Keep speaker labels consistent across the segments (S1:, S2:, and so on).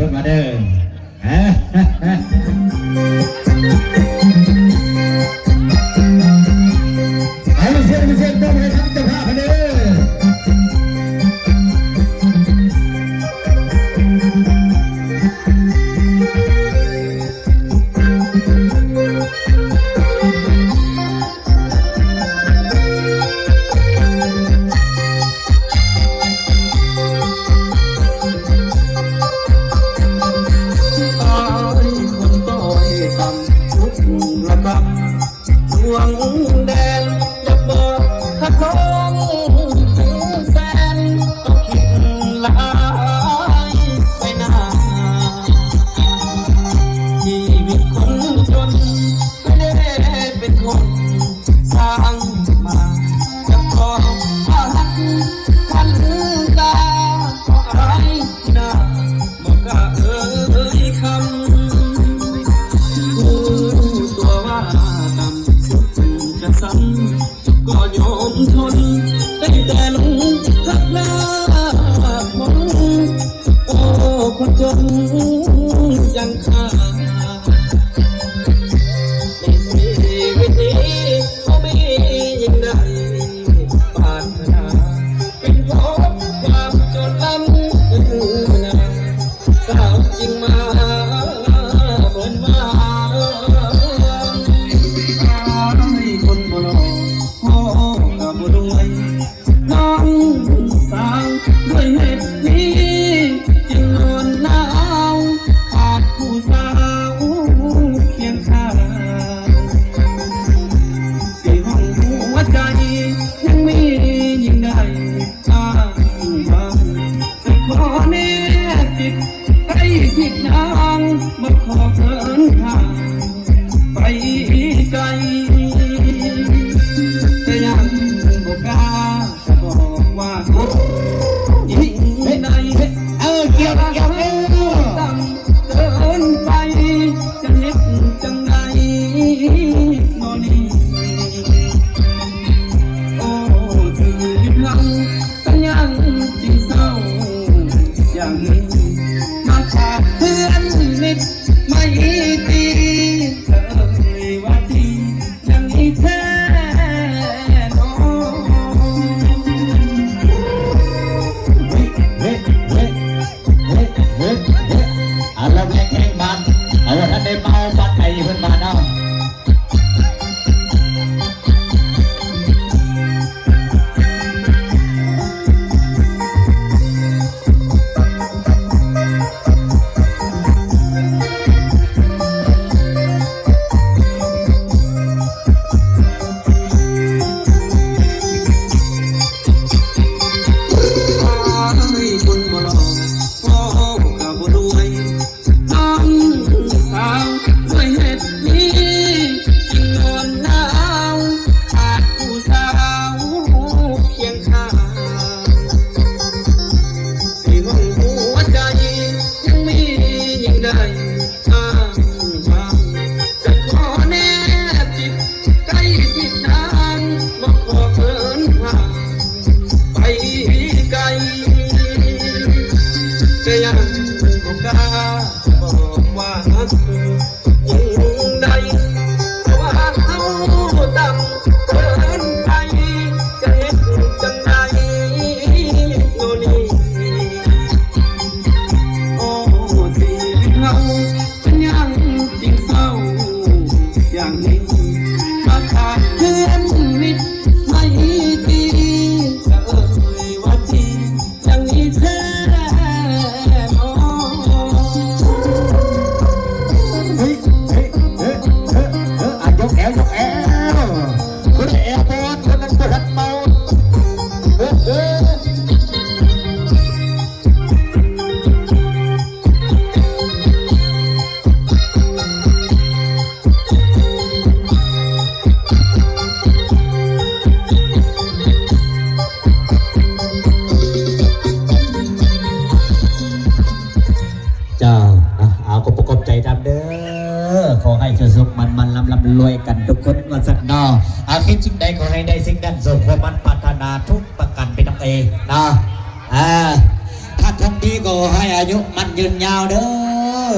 S1: พิ่มมาเด้อเอาเสียงต้องให้ทั้งเจ้าภาพมาเด้อ
S2: รวยกันทุกคนมาสักนออาคิดสิ่งใดขอให้ได้สิ่งนั้นสมความมันปรารถนาทุกประการเป็นน้องเองนะถ้า ทั้งนี้ก็ให้อายุมันยืนยาวเด้อ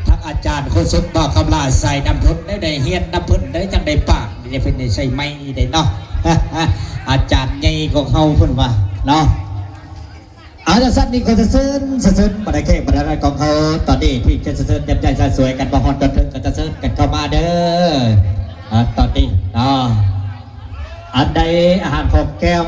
S2: ทั้งอาจารย์โคศกบอกคำลาใส่น้ำพุนได้เฮียนน้ำพุนได้จังได้ปากได้เป็นได้ใส่ไม้ได้เนาะอาจารย์ใหญ่ก็เข้าพุ่นว่าเนาะอาจารย์สั้นนี่ก็จะเซินบันไดเค้กบันไดของเขาตอนนี้ที่จะเซินยับยั้งสวยกันบางคนจนถึงก็จะเซินกันเข้ามาเด้อตอนนี้เนาะอันใดอาหารของแก้ม